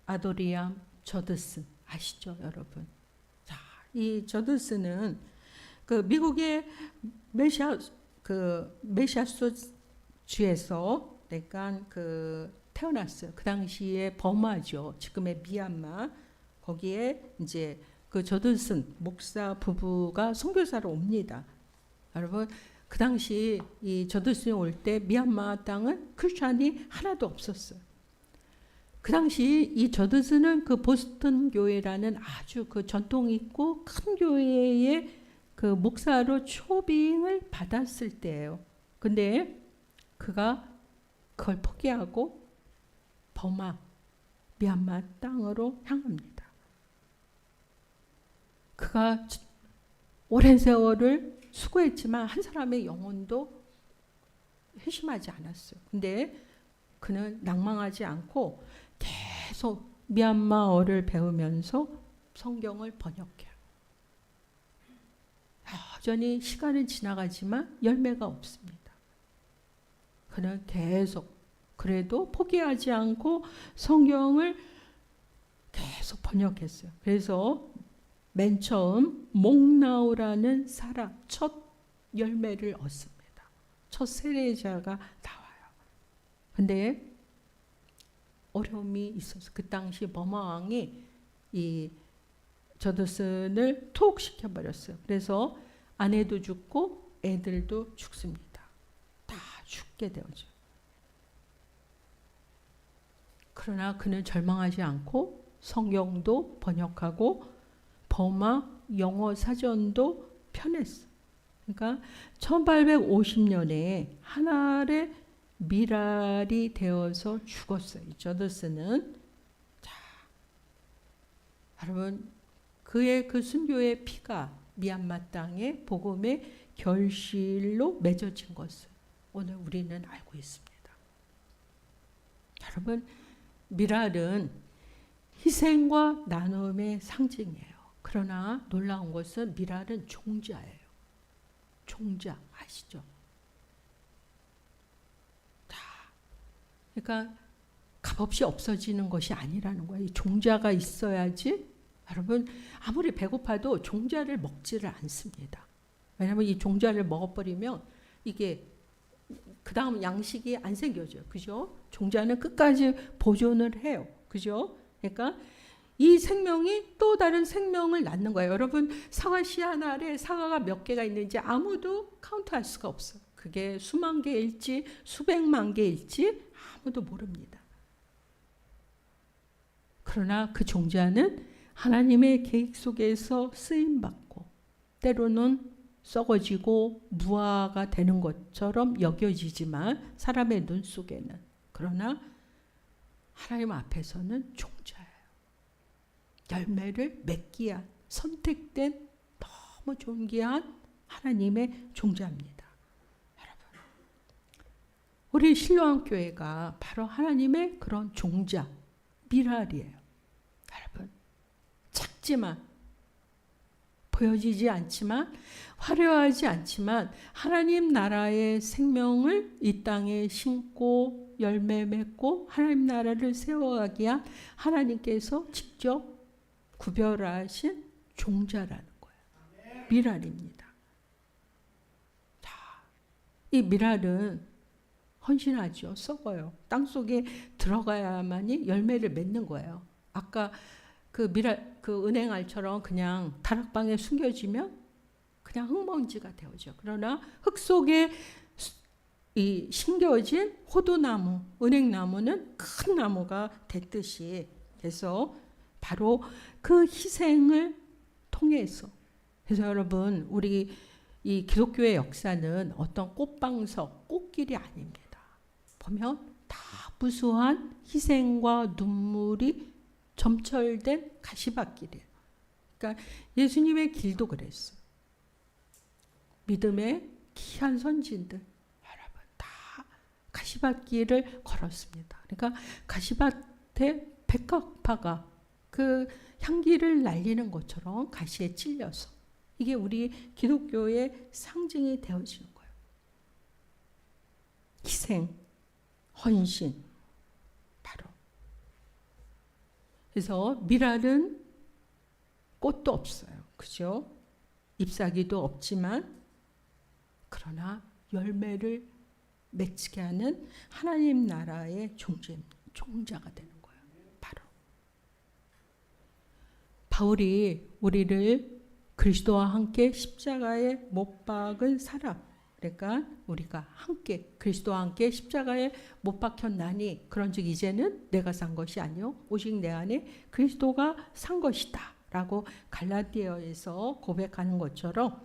아도리암 저드슨 아시죠, 여러분? 자, 이 저드슨은 그 미국의 메샤소주에서 그러니까 태어났어요. 그 당시에 버마죠. 지금의 미얀마. 거기에 이제 그 저드슨 목사 부부가 선교사로 옵니다. 여러분 그 당시 이 저드슨이 올 때 미얀마 땅은 크리스찬이 하나도 없었어요. 그 당시 이 저드슨은 그 보스턴 교회라는 아주 그 전통 있고 큰 교회의 그 목사로 초빙을 받았을 때예요. 근데 그가 그걸 포기하고 버마, 미얀마 땅으로 향합니다. 그가 오랜 세월을 수고했지만 한 사람의 영혼도 회심하지 않았어요. 근데 그는 낭망하지 않고 계속 미얀마어를 배우면서 성경을 번역해요. 여전히 시간은 지나가지만 열매가 없습니다. 그는 계속 그래도 포기하지 않고 성경을 계속 번역했어요. 그래서 맨 처음 목나우라는 사람 첫 열매를 얻습니다. 첫 세례자가 나와요. 근데 어려움이 있어서 그 당시 버마 왕이 이 저드슨을 투옥시켜 버렸어요. 그래서 아내도 죽고 애들도 죽습니다. 다 죽게 되었죠. 그러나 그는 절망하지 않고 성경도 번역하고 버마 영어 사전도 펴냈어. 그러니까 1850년에 한 알의 미랄이 되어서 죽었어요. 저더스는. 자, 여러분 그의 그 순교의 피가 미얀마 땅의 복음의 결실로 맺어진 것을 오늘 우리는 알고 있습니다. 여러분 미랄은 희생과 나눔의 상징이에요. 그러나 놀라운 것은 미랄은 종자예요. 종자 아시죠? 자, 그러니까 값없이 없어지는 것이 아니라는 거예요. 이 종자가 있어야지. 여러분 아무리 배고파도 종자를 먹지를 않습니다. 왜냐하면 이 종자를 먹어버리면 이게 그 다음 양식이 안 생겨져요. 그죠? 종자는 끝까지 보존을 해요. 그죠? 그러니까 이 생명이 또 다른 생명을 낳는 거예요. 여러분 사과 씨 하나에 사과가 몇 개가 있는지 아무도 카운트할 수가 없어요. 그게 수만 개일지 수백만 개일지 아무도 모릅니다. 그러나 그 종자는 하나님의 계획 속에서 쓰임받고 때로는 썩어지고 무화가 되는 것처럼 여겨지지만 사람의 눈 속에는 그러나 하나님 앞에서는 종자예요. 열매를 맺기 위한 선택된 너무 존귀한 하나님의 종자입니다. 여러분 우리 신로한 교회가 바로 하나님의 그런 종자 미랄이에요. 여러분 작지만 보여지지 않지만 화려하지 않지만 하나님 나라의 생명을 이 땅에 심고 열매 맺고 하나님 나라를 세워가기 위한 하나님께서 직접 구별하신 종자라는 거예요. 미랄입니다. 자, 이 미랄은 헌신하죠. 썩어요. 땅속에 들어가야만이 열매를 맺는 거예요. 아까 그 미랄, 그 은행알처럼 그냥 다락방에 숨겨지면 그냥 흙먼지가 되어져. 그러나 흙 속에 이 심겨진 호두나무, 은행나무는 큰 나무가 됐듯이 해서 바로 그 희생을 통해서 그래서 여러분 우리 이 기독교의 역사는 어떤 꽃방석, 꽃길이 아닙니다. 보면 다 무수한 희생과 눈물이 점철된 가시밭길이에요. 그러니까 예수님의 길도 그랬어요. 믿음의 귀한 선진들 여러분 다 가시밭길을 걸었습니다. 그러니까 가시밭에 백합화가 그 향기를 날리는 것처럼 가시에 찔려서 이게 우리 기독교의 상징이 되어지는 거예요. 희생, 헌신 바로. 그래서 미랄은 꽃도 없어요. 그죠? 잎사귀도 없지만 그러나 열매를 맺게 하는 하나님 나라의 종자가 되는 거예요. 바로. 바울이 우리를 그리스도와 함께 십자가에 못 박은 사람. 그러니까 우리가 함께 그리스도와 함께 십자가에 못 박혔나니 그런즉 이제는 내가 산 것이 아니요 오직 내 안에 그리스도가 산 것이다 라고 갈라디아에서 고백하는 것처럼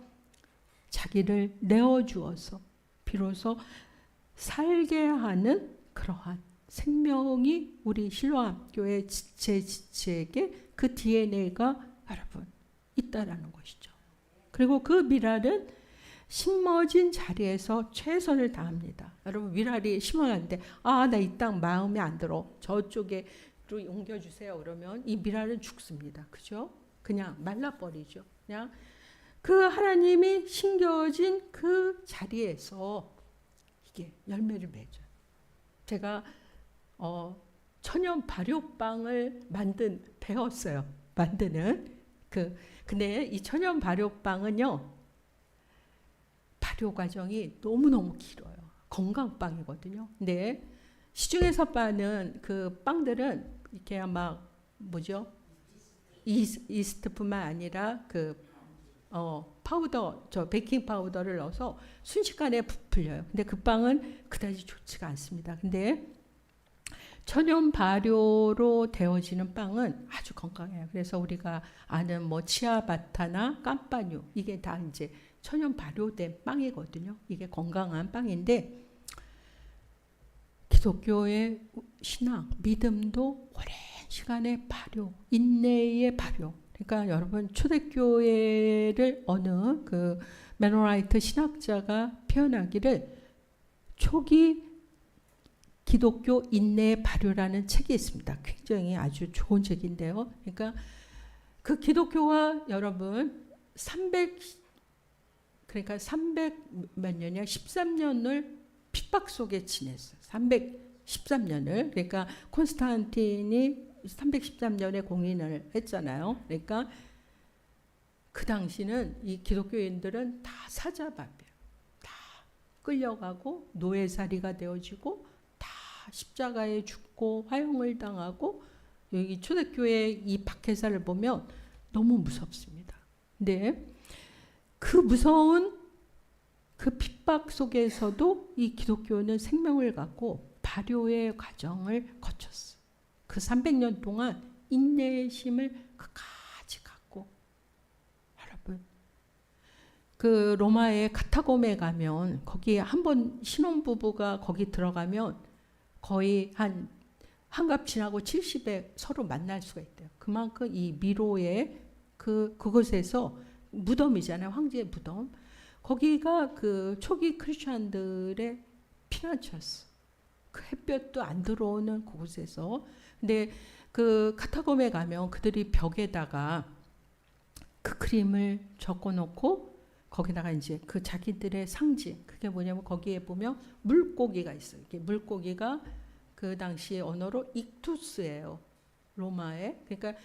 자기를 내어주어서 비로소 살게 하는 그러한 생명이 우리 실로암 교회 지체에게 그 DNA가 여러분 있다라는 것이죠. 그리고 그 미랄은 심어진 자리에서 최선을 다합니다. 여러분 미랄이 심어놨는데 나 이 땅 마음에 안 들어. 저쪽에로 옮겨주세요. 그러면 이 미랄은 죽습니다. 그죠? 그냥 말라버리죠. 그냥 그 하나님이 심겨진 그 자리에서 이게 열매를 맺어요. 제가 천연 발효빵을 배웠어요. 만드는 근데 이 천연 발효빵은요, 발효 과정이 너무너무 길어요. 건강빵이거든요. 근데 시중에서 파는 그 빵들은 이렇게 막 뭐죠? 이스트뿐만 아니라 파우더, 베이킹 파우더를 넣어서 순식간에 부풀려요. 근데 그 빵은 그다지 좋지가 않습니다. 근데 천연 발효로 되어지는 빵은 아주 건강해요. 그래서 우리가 아는 뭐 치아바타나 깜빠뉴, 이게 다 이제 천연 발효된 빵이거든요. 이게 건강한 빵인데, 기독교의 신앙, 믿음도 오랜 시간의 발효, 인내의 발효. 그러니까 여러분, 초대교회를 어느 그 메노라이트 신학자가 표현하기를 초기 기독교 인내의 발효라는 책이 있습니다. 굉장히 아주 좋은 책인데요. 그러니까 그 기독교가 여러분 300 몇 년이야? 13년을 핍박 속에 지냈어요. 313년을. 그러니까 콘스탄틴이 313년에 공인을 했잖아요. 그러니까 그 당시는 이 기독교인들은 다 사자밥이에요. 다 끌려가고 노예살이가 되어지고 다 십자가에 죽고 화형을 당하고, 여기 초대교회 이 박해사를 보면 너무 무섭습니다. 근데 그 무서운 그 핍박 속에서도 이 기독교는 생명을 갖고 발효의 과정을 거쳤어. 그 300년 동안 인내의 힘을 끝까지 갖고, 여러분, 그 로마의 카타콤에 가면, 거기 한번 신혼부부가 거기 들어가면 거의 한갑 지나고 70에 서로 만날 수가 있대요. 그만큼 이 미로의 그곳에서 무덤이잖아요. 황제의 무덤. 거기가 그 초기 크리스천들의 피난처였어. 그 햇볕도 안 들어오는 그곳에서. 근데 그 카타콤에 가면 그들이 벽에다가 그 그림을 적어놓고 거기다가 이제 그 자기들의 상징, 그게 뭐냐면 거기에 보면 물고기가 있어요. 이게 물고기가 그 당시 언어로 익투스예요. 로마에. 그러니까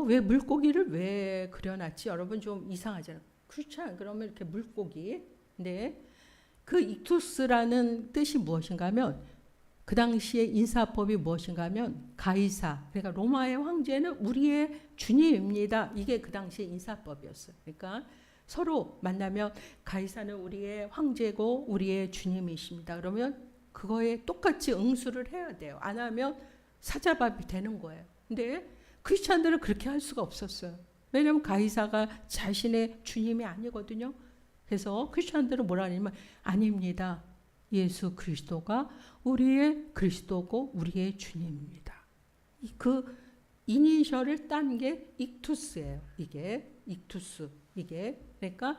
왜 물고기를 왜 그려놨지? 여러분 좀 이상하잖아요. 크리스찬 그러면 이렇게 물고기. 근데 그 익투스라는 뜻이 무엇인가 하면, 그 당시의 인사법이 무엇인가 하면 가이사, 그러니까 로마의 황제는 우리의 주님입니다. 이게 그 당시의 인사법이었어요. 그러니까 서로 만나면 가이사는 우리의 황제고 우리의 주님이십니다. 그러면 그거에 똑같이 응수를 해야 돼요. 안 하면 사자밥이 되는 거예요. 근데 크리스찬들은 그렇게 할 수가 없었어요. 왜냐하면 가이사가 자신의 주님이 아니거든요. 그래서 크리스찬들은 뭐라 하냐면, 아닙니다. 예수 그리스도가 우리의 그리스도고 우리의 주님입니다. 그 이니셜을 딴 게 익투스예요. 이게 익투스. 이게 그러니까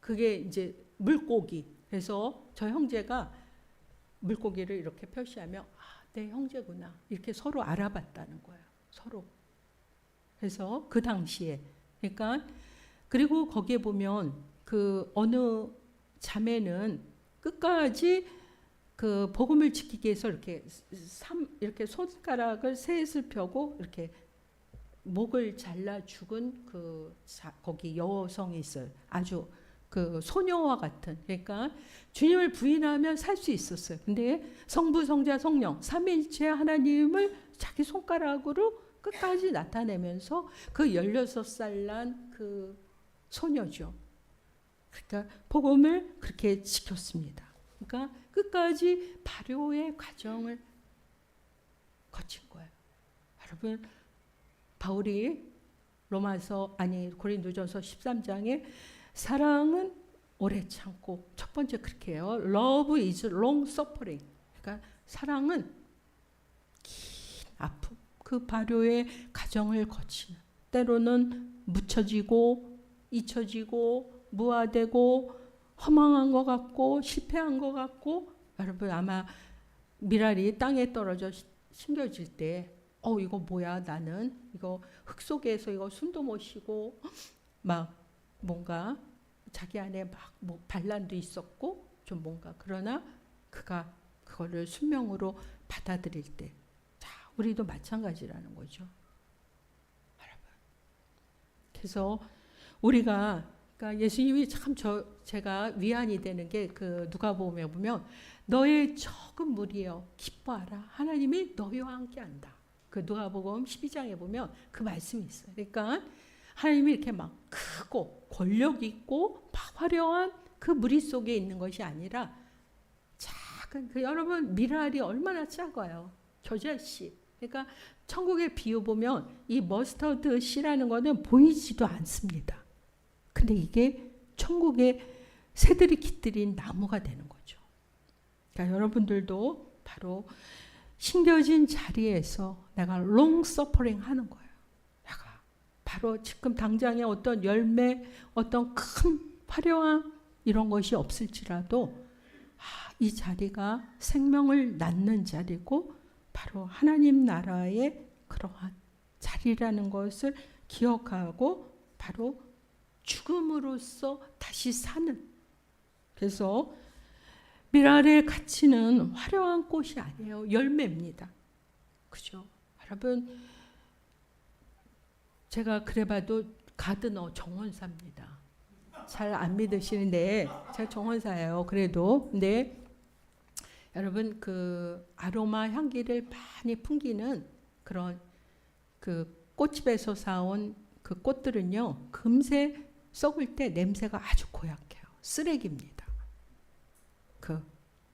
그게 이제 물고기. 그래서 저 형제가 물고기를 이렇게 표시하면 내 형제구나. 이렇게 서로 알아봤다는 거예요. 서로. 그래서 그 당시에, 그러니까 그리고 거기에 보면 그 어느 자매는 끝까지 그 복음을 지키기 위해서 이렇게 손가락을 셋을 펴고 이렇게 목을 잘라 죽은 거기 여성이 있어요. 아주 그 소녀와 같은. 그러니까 주님을 부인하면 살 수 있었어요. 근데 성부, 성자, 성령 삼위일체 하나님을 자기 손가락으로 끝까지 나타내면서 그 16살 난 그 소녀죠. 그러니까 복음을 그렇게 지켰습니다. 그러니까 끝까지 발효의 과정을 거친 거예요. 여러분, 바울이 고린도전서 13장에 사랑은 오래 참고, 첫 번째 그렇게 해요. Love is long suffering. 그러니까 사랑은 긴 아픔, 그 발효의 과정을 거치는, 때로는 묻혀지고 잊혀지고 무화되고 허망한 것 같고 실패한 것 같고, 여러분 아마 미랄이 땅에 떨어져 심겨질 때 이거 뭐야, 나는 이거 흙 속에서 이거 숨도 못 쉬고 막 뭔가 자기 안에 막 뭐 반란도 있었고 좀 뭔가 그러나 그가 그거를 순명으로 받아들일 때, 자 우리도 마찬가지라는 거죠. 그래서 우리가 그러니까 예수님이 참 제가 위안이 되는 게 그 누가복음에 보면 너의 적은 무리여 기뻐하라 하나님이 너희와 함께한다. 그 누가복음 12장에 보면 그 말씀이 있어요. 그러니까 하나님이 이렇게 막 크고 권력 있고 막 화려한 그 무리 속에 있는 것이 아니라 작은 그 여러분 미랄이 얼마나 작아요. 겨자씨. 그러니까 천국의 비유 보면 이 머스터드 씨라는 거는 보이지도 않습니다. 근데 이게 천국의 새들이 깃들인 나무가 되는 거죠. 그러니까 여러분들도 바로 심겨진 자리에서 내가 롱 서퍼링 하는 거예요. 내가 바로 지금 당장에 어떤 열매, 어떤 큰 화려한 이런 것이 없을지라도 이 자리가 생명을 낳는 자리고 바로 하나님 나라의 그러한 자리라는 것을 기억하고 바로 죽음으로써 다시 사는. 그래서 미랄의 가치는 화려한 꽃이 아니에요. 열매입니다. 그죠? 여러분 제가 그래봐도 가드너 정원사입니다. 잘 안 믿으시는데 제가 정원사예요. 그래도 근데 여러분 그 아로마 향기를 많이 풍기는 그런 그 꽃집에서 사온 그 꽃들은요 금세 썩을 때 냄새가 아주 고약해요. 쓰레기입니다. 그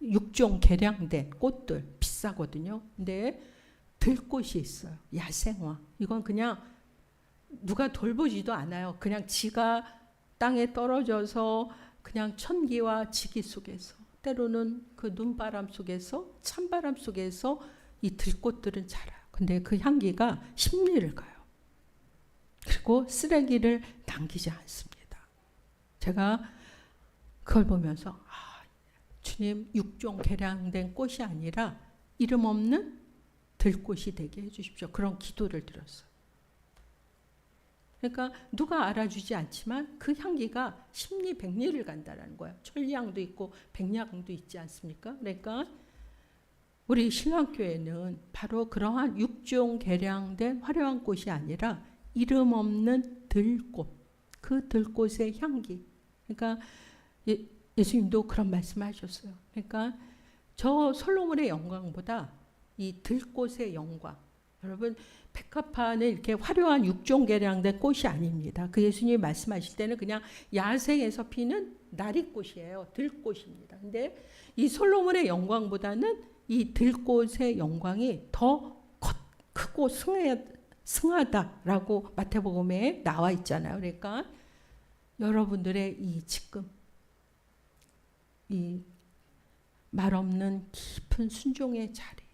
육종 개량된 꽃들 비싸거든요. 근데 들꽃이 있어요. 야생화. 이건 그냥 누가 돌보지도 않아요. 그냥 지가 땅에 떨어져서 그냥 천기와 지기 속에서 때로는 그 눈바람 속에서 찬바람 속에서 이 들꽃들은 자라요. 근데 그 향기가 심리를 가요. 그리고 쓰레기를 남기지 않습니다. 제가 그걸 보면서 주님 육종 개량된 꽃이 아니라 이름 없는 들꽃이 되게 해주십시오. 그런 기도를 드렸어요. 그러니까 누가 알아주지 않지만 그 향기가 십리 백리를 간다는 거예요. 천리향도 있고 백리향도 있지 않습니까? 그러니까 우리 신랑교회는 바로 그러한 육종 개량된 화려한 꽃이 아니라 이름 없는 들꽃, 그 들꽃의 향기. 그러니까 예수님도 그런 말씀하셨어요. 그러니까 저 솔로몬의 영광보다 이 들꽃의 영광. 여러분 백합화는 이렇게 화려한 육종 개량된 꽃이 아닙니다. 그 예수님이 말씀하실 때는 그냥 야생에서 피는 나리꽃이에요. 들꽃입니다. 근데 이 솔로몬의 영광보다는 이 들꽃의 영광이 더 크고 승하다라고 마태복음에 나와 있잖아요. 그러니까 여러분들의 이 지금 이 말없는 깊은 순종의 자리,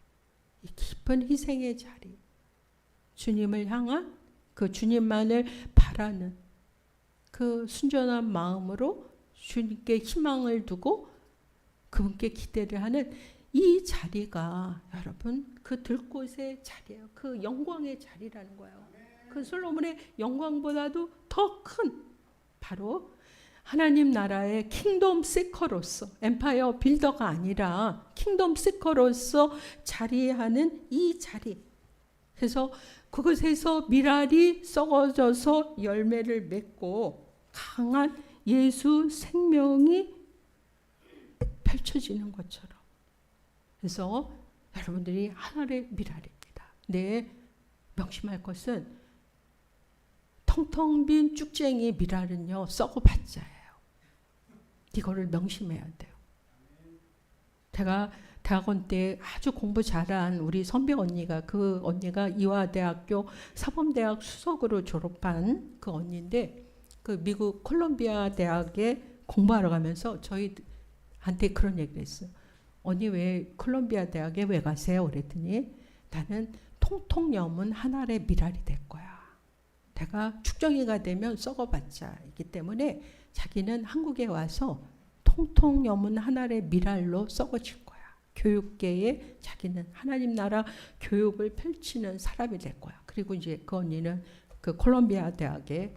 이 깊은 희생의 자리, 주님을 향한 그 주님만을 바라는 그 순전한 마음으로 주님께 희망을 두고 그분께 기대를 하는 이 자리가 여러분 그 들꽃의 자리예요. 그 영광의 자리라는 거예요. 그 솔로몬의 영광보다도 더 큰 바로 하나님 나라의 킹덤 시커로서 엠파이어 빌더가 아니라 킹덤 시커로서 자리하는 이 자리. 그래서 그것에서 미랄이 썩어져서 열매를 맺고 강한 예수 생명이 펼쳐지는 것처럼. 그래서 여러분들이 하늘의 미랄입니다. 네, 명심할 것은 텅텅 빈 쭉쟁이 미랄은요 썩어봤자예요. 이거를 명심해야 돼요. 제가 대학원 때 아주 공부 잘한 우리 선배 언니가 그 언니가 이화대학교 사범대학 수석으로 졸업한 그 언니인데 그 미국 콜롬비아 대학에 공부하러 가면서 저희한테 그런 얘기를 했어요. 언니 왜 콜롬비아 대학에 왜 가세요? 그랬더니 나는 통통 여문 하늘의 미랄이 될 거야. 내가 축정이가 되면 썩어봤자 있기 때문에 자기는 한국에 와서 통통 여문 하늘의 미랄로 썩어질 거야. 교육계에 자기는 하나님 나라 교육을 펼치는 사람이 될 거야. 그리고 이제 그 언니는 그 콜롬비아 대학에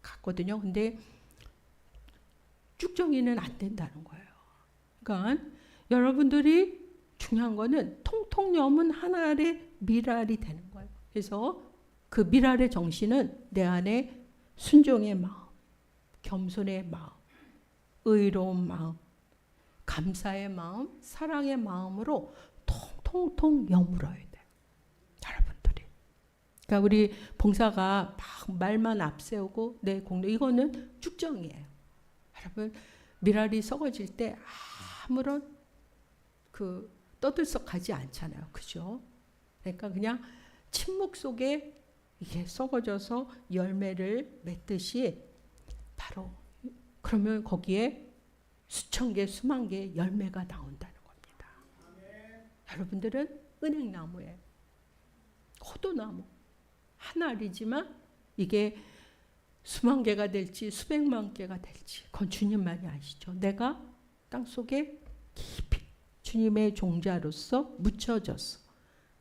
갔거든요. 근데 쭉정이는 안 된다는 거예요. 그러니까 여러분들이 중요한 거는 통통 여문 하나의 미랄이 되는 거예요. 그래서 그 미랄의 정신은 내 안에 순종의 마음, 겸손의 마음, 의로운 마음, 감사의 마음, 사랑의 마음으로 통통통 여물어야 돼요. 여러분들이. 그러니까 우리 봉사가 막 말만 앞세우고 내 공로, 이거는 쭉정이에요. 여러분, 미랄이 썩어질 때 아무런 떠들썩하지 않잖아요. 그죠? 그러니까 그냥 침묵 속에 이게 썩어져서 열매를 맺듯이 바로 그러면 거기에 수천 개, 수만 개의 열매가 나온다는 겁니다. 여러분들은 은행나무에 호도나무 한 알이지만 이게 수만 개가 될지 수백만 개가 될지 그건 주님만이 아시죠. 내가 땅속에 깊이 주님의 종자로서 묻혀져서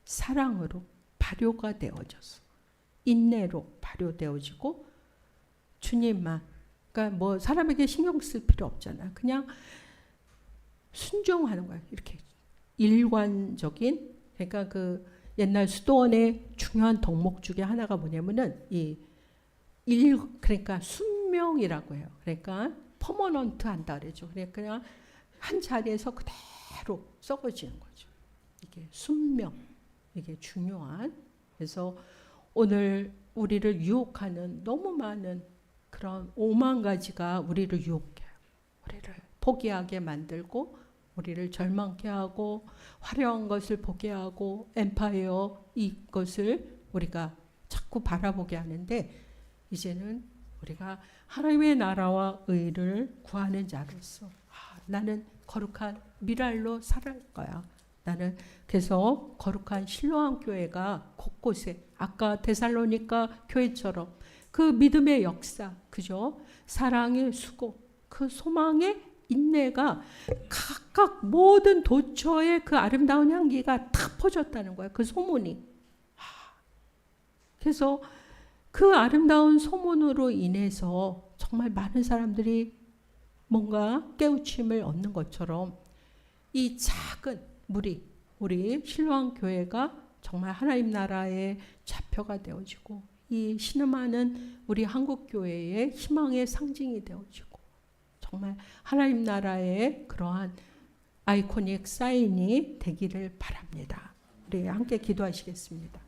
사랑으로 발효가 되어져서 인내로 발효되어지고 주님만, 그러니까 뭐 사람에게 신경 쓸 필요 없잖아. 그냥 순종하는 거야. 이렇게 일관적인, 그러니까 그 옛날 수도원의 중요한 덕목 중에 하나가 뭐냐면은 그러니까 순명이라고 해요. 그러니까 퍼머넌트 한다 그러죠. 그러니까 그냥 한 자리에서 그대로 썩어지는 거죠. 이게 순명, 이게 중요한. 그래서 오늘 우리를 유혹하는 너무 많은 그런 5만 가지가 우리를 유혹해요. 우리를 포기하게 만들고 우리를 절망케 하고 화려한 것을 보게 하고 엠파이어 이것을 우리가 자꾸 바라보게 하는데, 이제는 우리가 하나님의 나라와 의를 구하는 자로서 나는 거룩한 미랄로 살아갈 거야. 나는 그래서 거룩한 실로암 교회가 곳곳에 아까 데살로니가 교회처럼 그 믿음의 역사, 그죠? 사랑의 수고, 그 소망의 인내가 각각 모든 도처에 그 아름다운 향기가 탁 퍼졌다는 거예요. 그 소문이. 그래서 그 아름다운 소문으로 인해서 정말 많은 사람들이 뭔가 깨우침을 얻는 것처럼 이 작은 우리 실로암 교회가 정말 하나님 나라의 좌표가 되어지고 이 신음하는 우리 한국 교회의 희망의 상징이 되어지고 정말 하나님 나라의 그러한 아이코닉 사인이 되기를 바랍니다. 우리 함께 기도하시겠습니다.